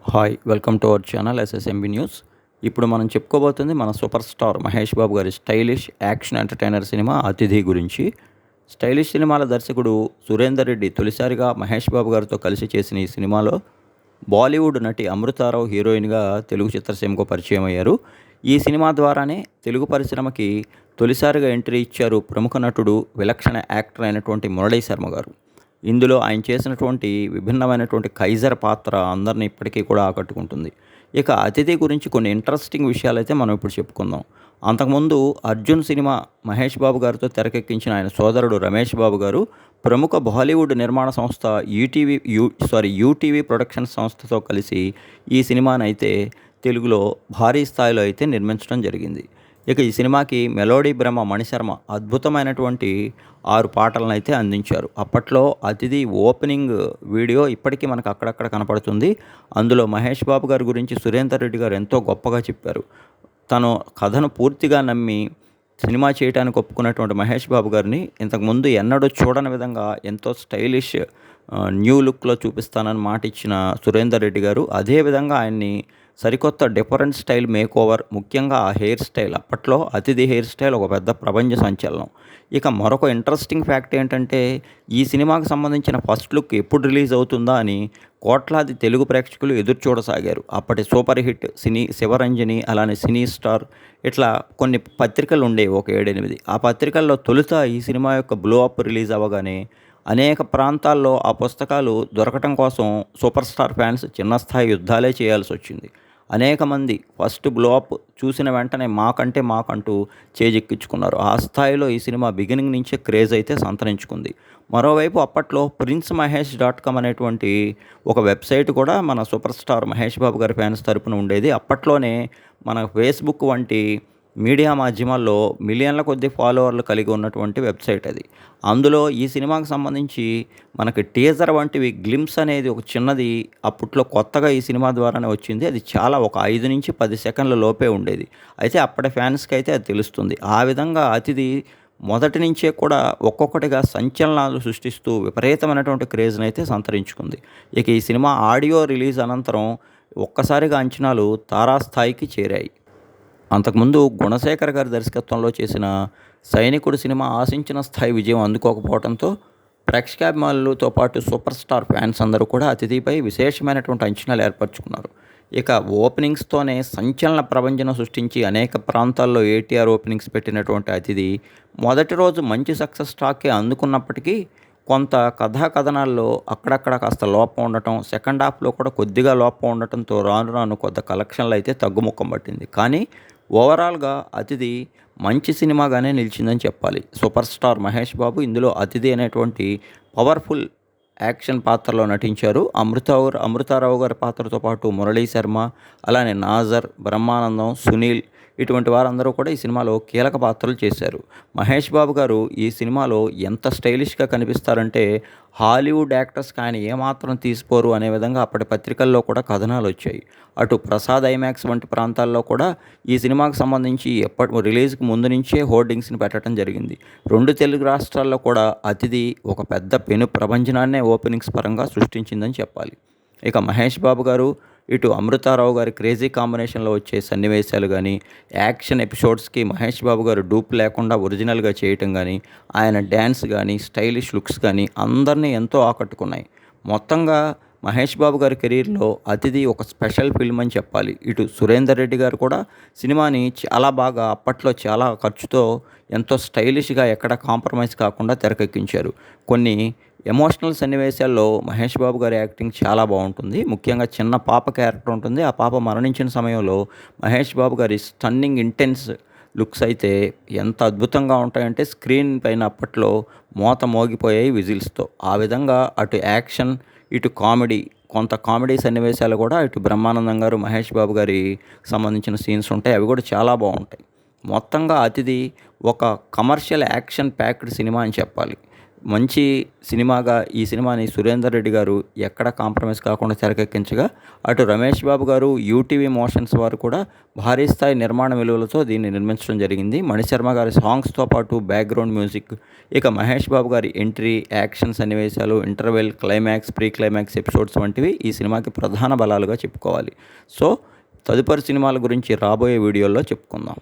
Hi welcome to our channel SSMB news. ఇప్పుడు మనం చెప్పుకోబోతుంది మన సూపర్ స్టార్ మహేష్ బాబు గారి స్టైలిష్ యాక్షన్ ఎంటర్టైనర్ సినిమా 'అతిథి' గురించి. స్టైలిష్ సినిమాల దర్శకుడు సురేందర్ రెడ్డి తొలిసారిగా మహేష్ బాబు గారితో కలిసి చేసిన ఈ సినిమాలో బాలీవుడ్ నటి అమృతారావు హీరోయిన్గా తెలుగు చిత్రసీమకు పరిచయం అయ్యారు. ఈ సినిమా ద్వారానే తెలుగు పరిశ్రమకి తొలిసారిగా ఎంట్రీ ఇచ్చారు ప్రముఖ నటుడు, విలక్షణ యాక్టర్ అయినటువంటి మురళీ శర్మ గారు. ఇందులో ఆయన చేసినటువంటి విభిన్నమైనటువంటి కైజర్ పాత్ర అందరిని ఇప్పటికీ కూడా ఆకట్టుకుంటుంది. ఇక 'అతిథి' గురించి కొన్ని ఇంట్రెస్టింగ్ విషయాలైతే మనం ఇప్పుడు చెప్పుకుందాం. అంతకుముందు 'అర్జున్' సినిమా మహేష్ బాబు గారితో తెరకెక్కించిన ఆయన సోదరుడు రమేష్ బాబు గారు ప్రముఖ బాలీవుడ్ నిర్మాణ సంస్థ యూటీవీ ప్రొడక్షన్స్ సంస్థతో కలిసి ఈ సినిమానైతే తెలుగులో భారీ స్థాయిలో అయితే నిర్మించడం జరిగింది. ఇక ఈ సినిమాకి మెలోడీ బ్రహ్మ మణిశర్మ అద్భుతమైనటువంటి 6 పాటలనైతే అందించారు. అప్పట్లో 'అతిథి' ఓపెనింగ్ వీడియో ఇప్పటికీ మనకు అక్కడక్కడ కనపడుతుంది. అందులో మహేష్ బాబు గారి గురించి సురేందర్ రెడ్డి గారు ఎంతో గొప్పగా చెప్పారు. తను కథను పూర్తిగా నమ్మి సినిమా చేయడానికి ఒప్పుకున్నటువంటి మహేష్ బాబు గారిని ఇంతకుముందు ఎన్నడూ చూడని విధంగా ఎంతో స్టైలిష్ న్యూ లుక్‌లో చూపిస్తానని మాటిచ్చిన సురేందర్ రెడ్డి గారు అదే విధంగా ఆయన్ని సరికొత్త డిఫరెంట్ స్టైల్ మేకోవర్, ముఖ్యంగా ఆ హెయిర్ స్టైల్, అప్పట్లో 'అతిథి' హెయిర్ స్టైల్ ఒక పెద్ద ప్రపంచ సంచలనం. ఇక మరొక ఇంట్రెస్టింగ్ ఫ్యాక్ట్ ఏంటంటే ఈ సినిమాకి సంబంధించిన ఫస్ట్ లుక్ ఎప్పుడు రిలీజ్ అవుతుందా అని కోట్లాది తెలుగు ప్రేక్షకులు ఎదురు చూడసాగారు. అప్పటి సూపర్ హిట్ సినీ 'శివరంజని', అలానే 'సినీ స్టార్' ఇట్లా కొన్ని పత్రికలు ఉండేవి, ఒక 7, 8. ఆ పత్రికల్లో తొలుత ఈ సినిమా యొక్క బ్లో అప్ రిలీజ్ అవ్వగానే అనేక ప్రాంతాల్లో ఆ పుస్తకాలు దొరకటం కోసం సూపర్ స్టార్ ఫ్యాన్స్ చిన్న స్థాయి యుద్ధాలే చేయాల్సి వచ్చింది. అనేక మంది ఫస్ట్ బ్లో అప్ చూసిన వెంటనే మాకంటూ చేజెక్కించుకున్నారు. ఆ స్థాయిలో ఈ సినిమా బిగినింగ్ నుంచే క్రేజ్ అయితే సంతరించుకుంది. మరోవైపు అప్పట్లో princemahesh.com అనేటువంటి ఒక వెబ్సైట్ కూడా మన సూపర్ స్టార్ మహేష్ బాబు గారి ఫ్యాన్స్ తరపున ఉండేది. అప్పట్లోనే మన ఫేస్బుక్ వంటి మీడియా మాధ్యమాల్లో మిలియన్ల కొద్ది ఫాలోవర్లు కలిగి ఉన్నటువంటి వెబ్సైట్ అది. అందులో ఈ సినిమాకి సంబంధించి మనకి టీజర్ వంటివి గ్లింప్స్ అనేది ఒక చిన్నది అప్పట్లో కొత్తగా ఈ సినిమా ద్వారానే వచ్చింది. అది చాలా ఒక 5-10 సెకండ్ల లోపే ఉండేది. అయితే అప్పటి ఫ్యాన్స్‌కి అయితే అది తెలుస్తుంది. ఆ విధంగా 'అతిథి' మొదటి నుంచే కూడా ఒక్కొక్కటిగా సంచలనాలు సృష్టిస్తూ విపరీతమైనటువంటి క్రేజ్‌నైతే సంతరించుకుంది. ఇక ఈ సినిమా ఆడియో రిలీజ్ అనంతరం ఒక్కసారిగా అంచనాలు తారాస్థాయికి చేరాయి. అంతకుముందు గుణశేఖర్ గారి దర్శకత్వంలో చేసిన 'సైనికుడు' సినిమా ఆశించిన స్థాయి విజయం అందుకోకపోవడంతో ప్రేక్షకాభిమానులతో పాటు సూపర్ స్టార్ ఫ్యాన్స్ అందరూ కూడా 'అతిథి'పై విశేషమైనటువంటి అంచనాలు ఏర్పరచుకున్నారు. ఇక ఓపెనింగ్స్తోనే సంచలన ప్రభంజనం సృష్టించి అనేక ప్రాంతాల్లో ఏటీఆర్ ఓపెనింగ్స్ పెట్టినటువంటి 'అతిథి' మొదటి రోజు మంచి సక్సెస్ టాకే అందుకున్నప్పటికీ కొంత కథా కథనాల్లో అక్కడక్కడ కాస్త లోపం ఉండటం, సెకండ్ హాఫ్‌లో కూడా కొద్దిగా లోపం ఉండటంతో రాను రాను కొంత కలెక్షన్లు అయితే తగ్గుముఖం పట్టింది. కానీ ఓవరాల్‌గా 'అతిథి' మంచి సినిమాగానే నిలిచిందని చెప్పాలి. సూపర్ స్టార్ మహేష్ బాబు ఇందులో 'అతిథి' అనేటువంటి పవర్‌ఫుల్ యాక్షన్ పాత్రలో నటించారు. అమృతారావు గారి పాత్రతో పాటు మురళీ శర్మ, అలానే నాజర్, బ్రహ్మానందం, సునీల్ ఇటువంటి వారందరూ కూడా ఈ సినిమాలో కీలక పాత్రలు చేశారు. మహేష్ బాబు గారు ఈ సినిమాలో ఎంత స్టైలిష్‌గా కనిపిస్తారంటే హాలీవుడ్ యాక్టర్స్‌కి ఆయన ఏమాత్రం తీసిపోరు అనే విధంగా అప్పటి పత్రికల్లో కూడా కథనాలొచ్చాయి. అటు ప్రసాద్ ఐమాక్స్ వంటి ప్రాంతాల్లో కూడా ఈ సినిమాకు సంబంధించి రిలీజ్‌కి ముందు నుంచే హోర్డింగ్స్‌ని పెట్టడం జరిగింది. 2 తెలుగు రాష్ట్రాల్లో కూడా 'అతిథి' ఒక పెద్ద పెను ప్రభంజనాన్నే ఓపెనింగ్స్ పరంగా సృష్టించిందని చెప్పాలి. ఇక మహేష్ బాబు గారు, ఇటు అమృతారావు గారి క్రేజీ కాంబినేషన్‌లో వచ్చే సన్నివేశాలు గానీ, యాక్షన్ ఎపిసోడ్స్‌కి మహేష్ బాబు గారు డూప్ లేకుండా ఒరిజినల్‌గా చేయటం గానీ, ఆయన డ్యాన్స్ గానీ, స్టైలిష్ లుక్స్ గానీ అందరినీ ఎంతో ఆకట్టుకున్నాయి. మొత్తంగా మహేష్ బాబు గారి కెరీర్‌లో 'అతిథి' ఒక స్పెషల్ ఫిల్మ్ అని చెప్పాలి. ఇటు సురేందర్ రెడ్డి గారు కూడా సినిమాని చాలా బాగా అప్పట్లో చాలా ఖర్చుతో ఎంతో స్టైలిష్‌గా ఎక్కడ కాంప్రమైజ్ కాకుండా తెరకెక్కించారు. కొన్ని ఎమోషనల్ సన్నివేశాల్లో మహేష్ బాబు గారి యాక్టింగ్ చాలా బాగుంటుంది. ముఖ్యంగా చిన్న పాప క్యారెక్టర్ ఉంటుంది. ఆ పాప మరణించిన సమయంలో మహేష్ బాబు గారి స్టన్నింగ్ ఇంటెన్స్ లుక్స్ అయితే ఎంత అద్భుతంగా ఉంటాయంటే స్క్రీన్ పైన అప్పట్లో మోత మోగిపోయాయి విజిల్స్‌తో. ఆ విధంగా అటు యాక్షన్, ఇటు కామెడీ, కొంత కామెడీ సన్నివేశాలు కూడా ఇటు బ్రహ్మానందం గారు, మహేష్ బాబు గారి సంబంధించిన సీన్స్ ఉంటాయి. అవి కూడా చాలా బాగుంటాయి. మొత్తంగా 'అతిథి' ఒక కమర్షియల్ యాక్షన్ ప్యాక్డ్ సినిమా అని చెప్పాలి. మంచి సినిమాగా ఈ సినిమాని సురేందర్ రెడ్డి గారు ఎక్కడ కాంప్రమైజ్ కాకుండా తెరకెక్కించగా, అటు రమేష్ బాబు గారు, యూటీవీ మోషన్స్ వారు కూడా భారీ స్థాయి నిర్మాణ విలువలతో దీన్ని నిర్మించడం జరిగింది. మణిశర్మ గారి సాంగ్స్‌తో పాటు బ్యాక్‌గ్రౌండ్ మ్యూజిక్, ఇక మహేష్ బాబు గారి ఎంట్రీ, యాక్షన్ సన్నివేశాలు, interval, climax, pre climax episodes వంటివి ఈ సినిమాకి ప్రధాన బలాలుగా చెప్పుకోవాలి. సో, తదుపరి సినిమాల గురించి రాబోయే వీడియోల్లో చెప్పుకుందాం.